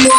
Saya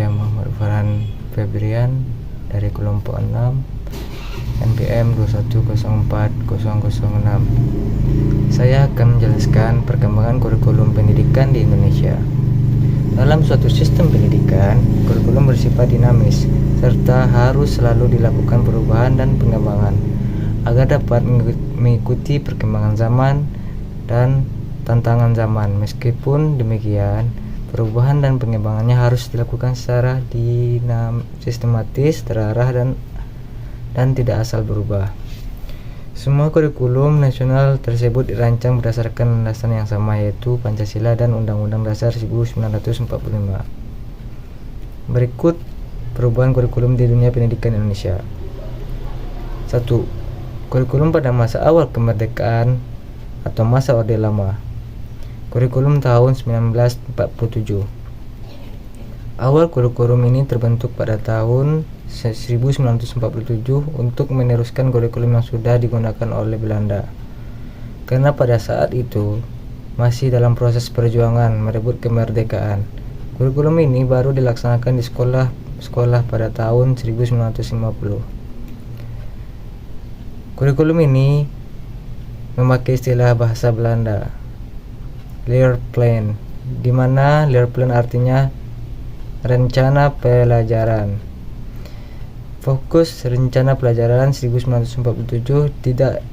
Muhammad Farhan Febrian dari kelompok 6 NPM 2104006. Saya akan menjelaskan perkembangan kurikulum pendidikan di Indonesia. Dalam suatu sistem pendidikan, kurikulum bersifat dinamis serta harus selalu dilakukan perubahan dan pengembangan agar dapat mengikuti perkembangan zaman dan tantangan zaman. Meskipun demikian, perubahan dan pengembangannya harus dilakukan secara sistematis, terarah, dan tidak asal berubah. Semua kurikulum nasional tersebut dirancang berdasarkan landasan yang sama, yaitu Pancasila dan Undang-Undang Dasar 1945. Berikut perubahan kurikulum di dunia pendidikan Indonesia. 1. Kurikulum pada masa awal kemerdekaan atau masa Orde Lama. Kurikulum tahun 1947. Awal kurikulum ini terbentuk pada tahun 1947 untuk meneruskan kurikulum yang sudah digunakan oleh Belanda. Karena pada saat itu masih dalam proses perjuangan merebut kemerdekaan, kurikulum ini baru dilaksanakan di sekolah pada tahun 1950. Kurikulum ini memakai istilah bahasa Belanda, Leerplan, di mana Leerplan artinya rencana pelajaran. Fokus rencana pelajaran 1947 tidak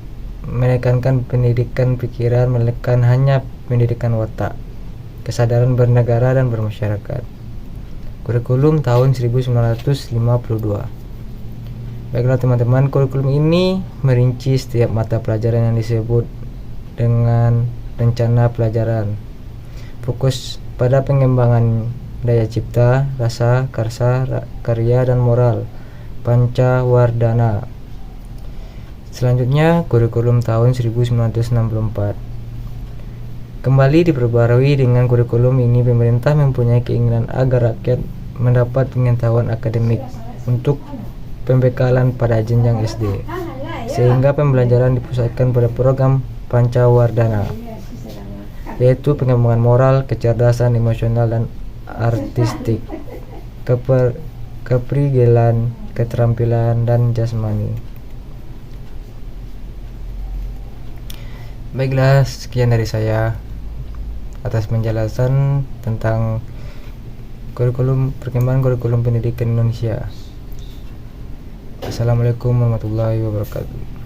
menekankan pendidikan pikiran, melainkan hanya pendidikan watak, kesadaran bernegara dan bermasyarakat. Kurikulum tahun 1952. Baiklah teman-teman, kurikulum ini merinci setiap mata pelajaran yang disebut dengan rencana pelajaran. Fokus pada pengembangan daya cipta, rasa, karsa, karya, dan moral. Pancawardhana. Selanjutnya, kurikulum tahun 1964. Kembali diperbarui dengan kurikulum ini, pemerintah mempunyai keinginan agar rakyat mendapat pengetahuan akademik untuk pembekalan pada jenjang SD, sehingga pembelajaran dipusatkan pada program Pancawardhana, yaitu pengembangan moral, kecerdasan emosional dan artistik, keprigelan, keterampilan, dan jasmani. Baiklah, sekian dari saya atas penjelasan tentang perkembangan kurikulum pendidikan Indonesia. Assalamualaikum warahmatullahi wabarakatuh.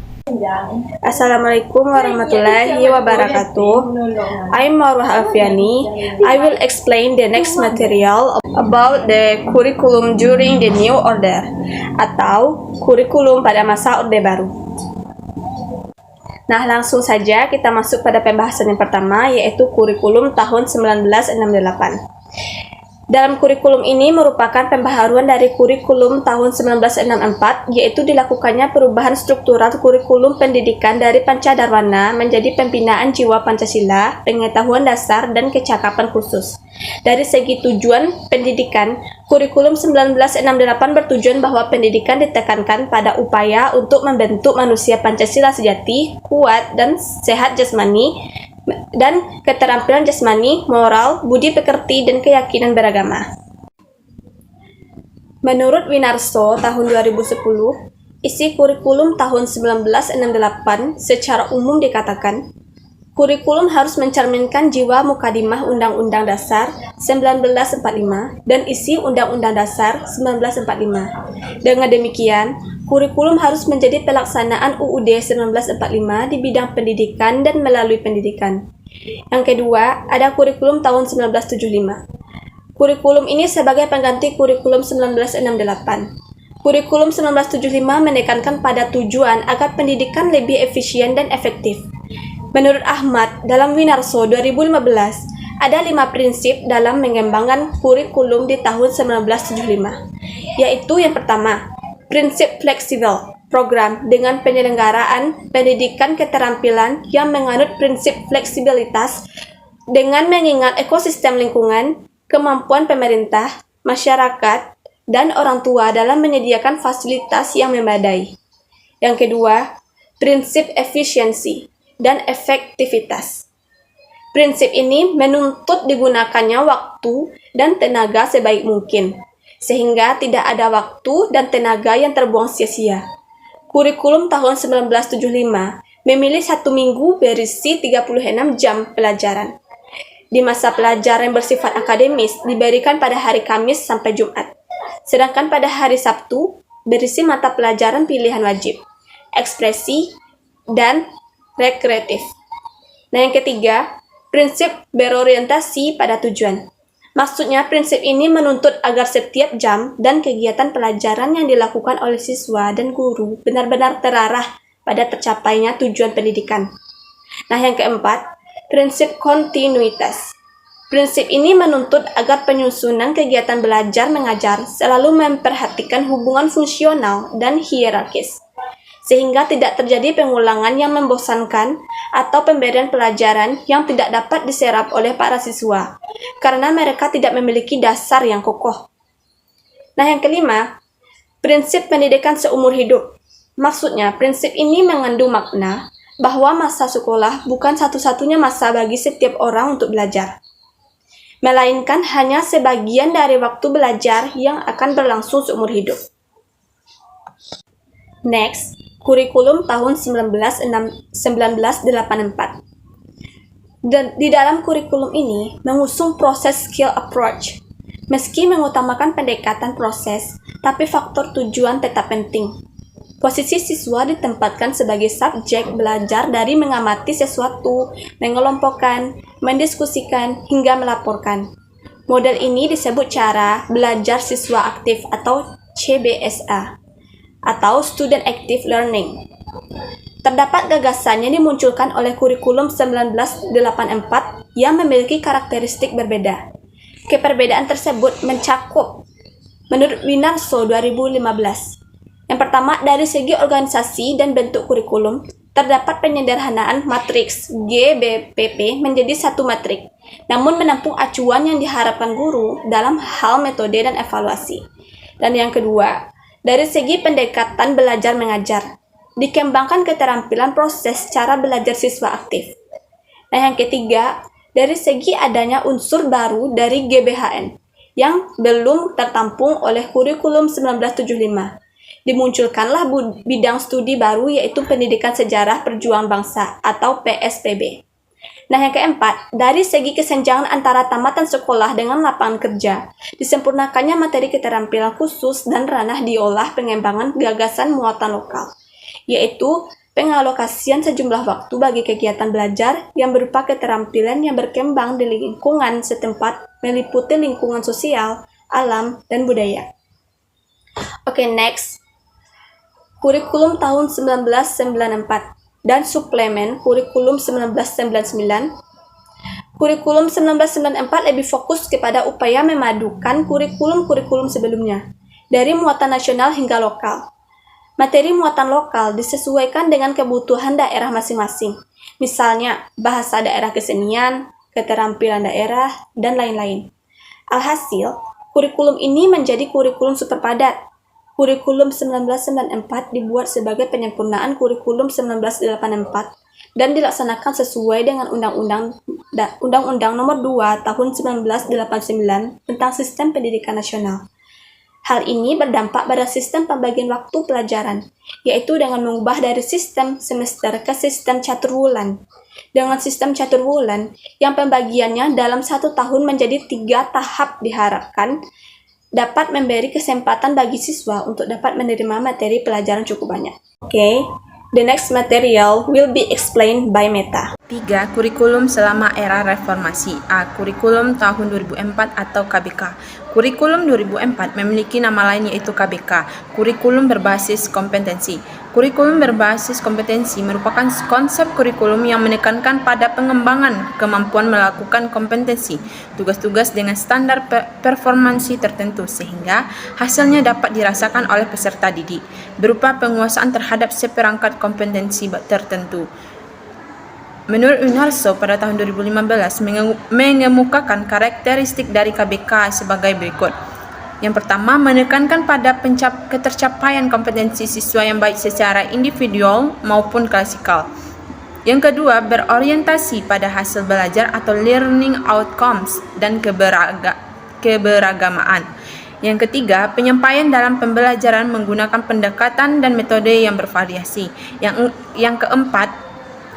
Assalamualaikum warahmatullahi wabarakatuh. I'm Marwah Alfiani. I will explain the next material about the curriculum during the new order atau kurikulum pada masa Orde Baru. Nah, langsung saja kita masuk pada pembahasan yang pertama, yaitu kurikulum tahun 1968. Dalam kurikulum ini merupakan pembaharuan dari kurikulum tahun 1964, yaitu dilakukannya perubahan struktural kurikulum pendidikan dari Pancadarwana menjadi pembinaan jiwa Pancasila, pengetahuan dasar, dan kecakapan khusus. Dari segi tujuan pendidikan, kurikulum 1968 bertujuan bahwa pendidikan ditekankan pada upaya untuk membentuk manusia Pancasila sejati, kuat, dan sehat jasmani, dan keterampilan jasmani, moral, budi pekerti, dan keyakinan beragama. Menurut Winarso tahun 2010, isi kurikulum tahun 1968 secara umum dikatakan, kurikulum harus mencerminkan jiwa mukadimah Undang-Undang Dasar 1945 dan isi Undang-Undang Dasar 1945. Dengan demikian, kurikulum harus menjadi pelaksanaan UUD 1945 di bidang pendidikan dan melalui pendidikan. Yang kedua, ada kurikulum tahun 1975. Kurikulum ini sebagai pengganti kurikulum 1968. Kurikulum 1975 menekankan pada tujuan agar pendidikan lebih efisien dan efektif. Menurut Ahmad, dalam Winarso 2015, ada 5 prinsip dalam mengembangkan kurikulum di tahun 1975, yaitu yang pertama, prinsip fleksibel, program dengan penyelenggaraan pendidikan keterampilan yang menganut prinsip fleksibilitas dengan mengingat ekosistem lingkungan, kemampuan pemerintah, masyarakat, dan orang tua dalam menyediakan fasilitas yang memadai. Yang kedua, prinsip efisiensi dan efektivitas. Prinsip ini menuntut digunakannya waktu dan tenaga sebaik mungkin, sehingga tidak ada waktu dan tenaga yang terbuang sia-sia. Kurikulum tahun 1975 memilih 1 minggu berisi 36 jam pelajaran. Di masa pelajaran yang bersifat akademis diberikan pada hari Kamis sampai Jumat. Sedangkan pada hari Sabtu berisi mata pelajaran pilihan wajib, ekspresi, dan rekreatif. Nah, yang ketiga, prinsip berorientasi pada tujuan. Maksudnya, prinsip ini menuntut agar setiap jam dan kegiatan pelajaran yang dilakukan oleh siswa dan guru benar-benar terarah pada tercapainya tujuan pendidikan. Nah, yang keempat, prinsip kontinuitas. Prinsip ini menuntut agar penyusunan kegiatan belajar mengajar selalu memperhatikan hubungan fungsional dan hierarkis, sehingga tidak terjadi pengulangan yang membosankan atau pemberian pelajaran yang tidak dapat diserap oleh para siswa, karena mereka tidak memiliki dasar yang kokoh. Nah, yang kelima, prinsip pendidikan seumur hidup. Maksudnya, prinsip ini mengandung makna bahwa masa sekolah bukan satu-satunya masa bagi setiap orang untuk belajar, melainkan hanya sebagian dari waktu belajar yang akan berlangsung seumur hidup. Next, kurikulum tahun 1984. Dan di dalam kurikulum ini mengusung proses skill approach. Meski mengutamakan pendekatan proses, tapi faktor tujuan tetap penting. Posisi siswa ditempatkan sebagai subjek belajar dari mengamati sesuatu, mengelompokkan, mendiskusikan, hingga melaporkan. Model ini disebut cara belajar siswa aktif atau CBSA, atau Student Active Learning. Terdapat gagasan yang dimunculkan oleh kurikulum 1984 yang memiliki karakteristik berbeda. Keperbedaan tersebut mencakup, menurut Winarso 2015, yang pertama, dari segi organisasi dan bentuk kurikulum, terdapat penyederhanaan matriks GBPP menjadi satu matrik, namun menampung acuan yang diharapkan guru dalam hal metode dan evaluasi. Dan yang kedua, dari segi pendekatan belajar mengajar, dikembangkan keterampilan proses cara belajar siswa aktif. Nah, yang ketiga, dari segi adanya unsur baru dari GBHN yang belum tertampung oleh kurikulum 1975. Dimunculkanlah bidang studi baru yaitu Pendidikan Sejarah Perjuangan Bangsa atau PSPB. Nah, yang keempat, dari segi kesenjangan antara tamatan sekolah dengan lapangan kerja, disempurnakannya materi keterampilan khusus dan ranah diolah pengembangan gagasan muatan lokal, yaitu pengalokasian sejumlah waktu bagi kegiatan belajar yang berupa keterampilan yang berkembang di lingkungan setempat meliputi lingkungan sosial, alam, dan budaya. Oke, next. Kurikulum tahun 1994 dan suplemen kurikulum 1999. Kurikulum 1994 lebih fokus kepada upaya memadukan kurikulum-kurikulum sebelumnya, dari muatan nasional hingga lokal. Materi muatan lokal disesuaikan dengan kebutuhan daerah masing-masing, misalnya bahasa daerah, kesenian, keterampilan daerah, dan lain-lain. Alhasil, kurikulum ini menjadi kurikulum super padat. Kurikulum 1994 dibuat sebagai penyempurnaan kurikulum 1984 dan dilaksanakan sesuai dengan Undang-Undang Nomor 2 Tahun 1989 tentang Sistem Pendidikan Nasional. Hal ini berdampak pada sistem pembagian waktu pelajaran, yaitu dengan mengubah dari sistem semester ke sistem caturwulan. Dengan sistem caturwulan, yang pembagiannya dalam 1 tahun menjadi 3 tahap diharapkan dapat memberi kesempatan bagi siswa untuk dapat menerima materi pelajaran cukup banyak. Okay, the next material will be explained by Meta. 3. Kurikulum selama era reformasi. A. Kurikulum tahun 2004 atau KBK. Kurikulum 2004 memiliki nama lain yaitu KBK, kurikulum berbasis kompetensi. Kurikulum berbasis kompetensi merupakan konsep kurikulum yang menekankan pada pengembangan kemampuan melakukan kompetensi, tugas-tugas dengan standar performansi tertentu sehingga hasilnya dapat dirasakan oleh peserta didik, berupa penguasaan terhadap seperangkat kompetensi tertentu. Menurut Winarso pada tahun 2015 mengemukakan karakteristik dari KBK sebagai berikut. Yang pertama, menekankan pada ketercapaian kompetensi siswa yang baik secara individual maupun klasikal. Yang kedua, berorientasi pada hasil belajar atau learning outcomes dan keberagamaan. Yang ketiga, penyampaian dalam pembelajaran menggunakan pendekatan dan metode yang bervariasi. Yang keempat,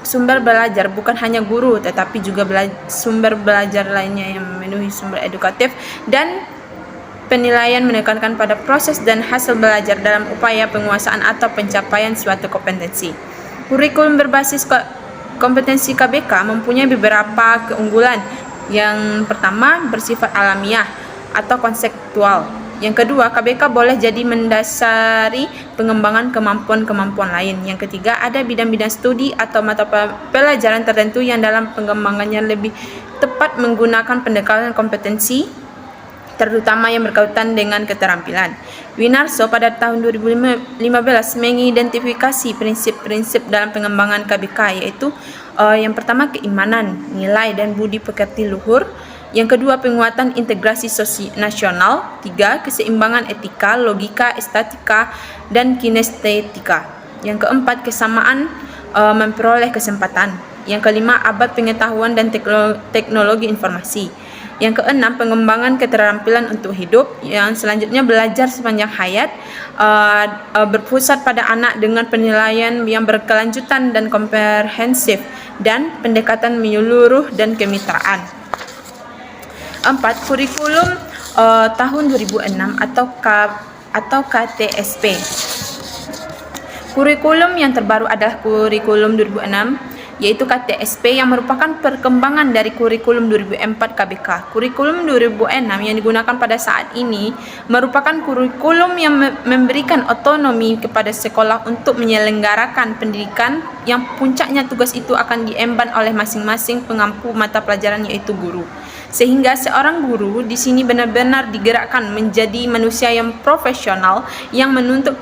sumber belajar bukan hanya guru tetapi juga sumber belajar lainnya yang memenuhi sumber edukatif, dan penilaian menekankan pada proses dan hasil belajar dalam upaya penguasaan atau pencapaian suatu kompetensi. Kurikulum berbasis kompetensi KBK mempunyai beberapa keunggulan. Yang pertama, bersifat alamiah atau konseptual. Yang kedua, KBK boleh jadi mendasari pengembangan kemampuan-kemampuan lain. Yang ketiga, ada bidang-bidang studi atau mata pelajaran tertentu yang dalam pengembangannya lebih tepat menggunakan pendekatan kompetensi, terutama yang berkaitan dengan keterampilan. Winarso pada tahun 2015 mengidentifikasi prinsip-prinsip dalam pengembangan KBK, yaitu yang pertama, keimanan, nilai dan budi pekerti luhur. Yang kedua, penguatan integrasi nasional. Tiga, keseimbangan etika, logika, estetika, dan kinestetika. Yang keempat, kesamaan memperoleh kesempatan. Yang kelima, abad pengetahuan dan teknologi informasi. Yang keenam, pengembangan keterampilan untuk hidup. Yang selanjutnya, belajar sepanjang hayat, berpusat pada anak dengan penilaian yang berkelanjutan dan komprehensif, dan pendekatan menyeluruh dan kemitraan. 4. Kurikulum tahun 2006 atau KTSP. Kurikulum yang terbaru adalah kurikulum 2006, yaitu KTSP, yang merupakan perkembangan dari kurikulum 2004 KBK. Kurikulum 2006 yang digunakan pada saat ini merupakan kurikulum yang memberikan otonomi kepada sekolah untuk menyelenggarakan pendidikan, yang puncaknya tugas itu akan diemban oleh masing-masing pengampu mata pelajaran, yaitu guru. Sehingga seorang guru di sini benar-benar digerakkan menjadi manusia yang profesional yang menuntut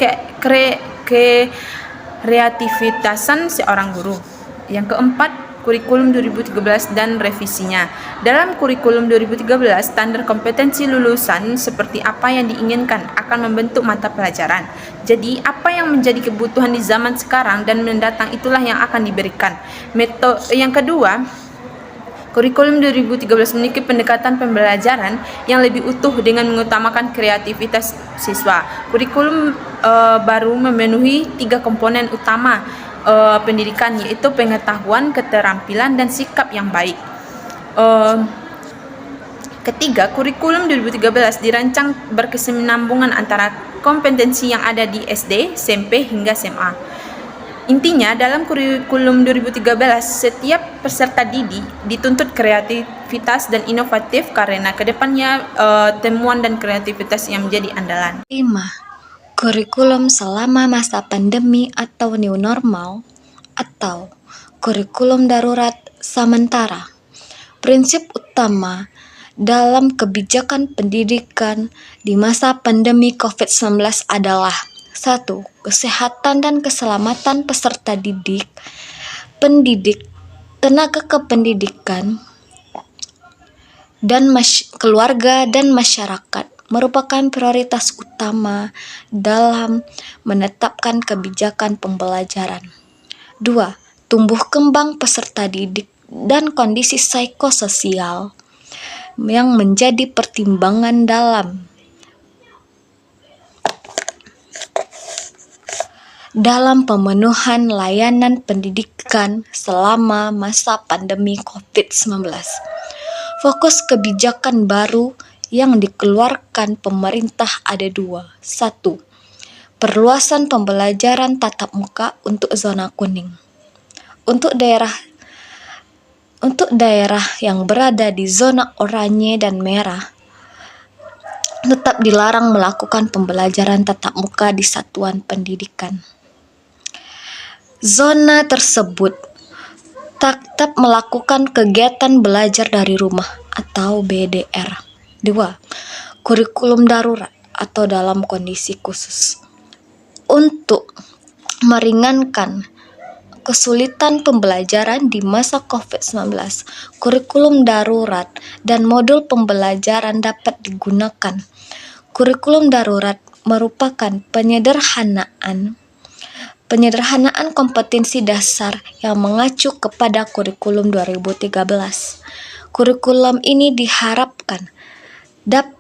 kreativitasan seorang guru. Yang keempat, kurikulum 2013 dan revisinya. Dalam kurikulum 2013, standar kompetensi lulusan seperti apa yang diinginkan akan membentuk mata pelajaran. Jadi, apa yang menjadi kebutuhan di zaman sekarang dan mendatang itulah yang akan diberikan. Yang kedua, kurikulum 2013 memiliki pendekatan pembelajaran yang lebih utuh dengan mengutamakan kreativitas siswa. Kurikulum baru memenuhi 3 komponen utama pendidikan, yaitu pengetahuan, keterampilan, dan sikap yang baik. Ketiga, kurikulum 2013 dirancang berkesinambungan antara kompetensi yang ada di SD, SMP, hingga SMA. Intinya, dalam kurikulum 2013, setiap peserta didik dituntut kreativitas dan inovatif karena kedepannya temuan dan kreativitas yang menjadi andalan. 5. Kurikulum selama masa pandemi atau new normal, atau kurikulum darurat sementara. Prinsip utama dalam kebijakan pendidikan di masa pandemi COVID-19 adalah 1. Kesehatan dan keselamatan peserta didik, pendidik, tenaga kependidikan, dan keluarga dan masyarakat merupakan prioritas utama dalam menetapkan kebijakan pembelajaran. 2. Tumbuh kembang peserta didik dan kondisi psikososial yang menjadi pertimbangan dalam pemenuhan layanan pendidikan selama masa pandemi COVID-19. Fokus kebijakan baru yang dikeluarkan pemerintah ada 2. 1. Perluasan pembelajaran tatap muka untuk zona kuning. Untuk daerah yang berada di zona oranye dan merah, tetap dilarang melakukan pembelajaran tatap muka di satuan pendidikan. Zona tersebut tetap melakukan kegiatan belajar dari rumah atau BDR. 2. Kurikulum darurat atau dalam kondisi khusus. Untuk meringankan kesulitan pembelajaran di masa COVID-19, kurikulum darurat dan modul pembelajaran dapat digunakan. Kurikulum darurat merupakan penyederhanaan kompetensi dasar yang mengacu kepada kurikulum 2013. Kurikulum ini diharapkan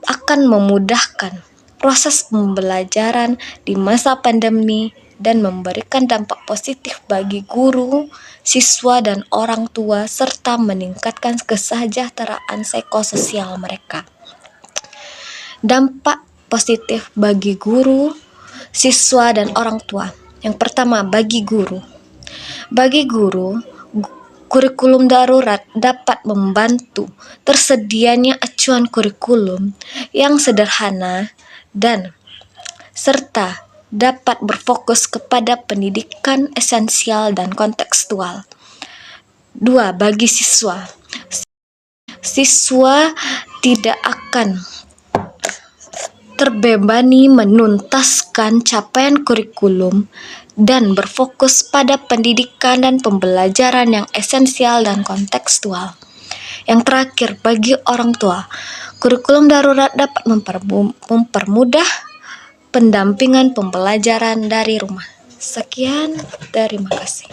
akan memudahkan proses pembelajaran di masa pandemi dan memberikan dampak positif bagi guru, siswa, dan orang tua, serta meningkatkan kesejahteraan psikososial mereka. Dampak positif bagi guru, siswa, dan orang tua. Yang pertama, bagi guru. Bagi guru, kurikulum darurat dapat membantu tersedianya acuan kurikulum yang sederhana dan serta dapat berfokus kepada pendidikan esensial dan kontekstual. 2. Bagi siswa. Siswa tidak akan terbebani menuntaskan capaian kurikulum dan berfokus pada pendidikan dan pembelajaran yang esensial dan kontekstual. Yang terakhir, bagi orang tua, kurikulum darurat dapat mempermudah pendampingan pembelajaran dari rumah. Sekian, terima kasih.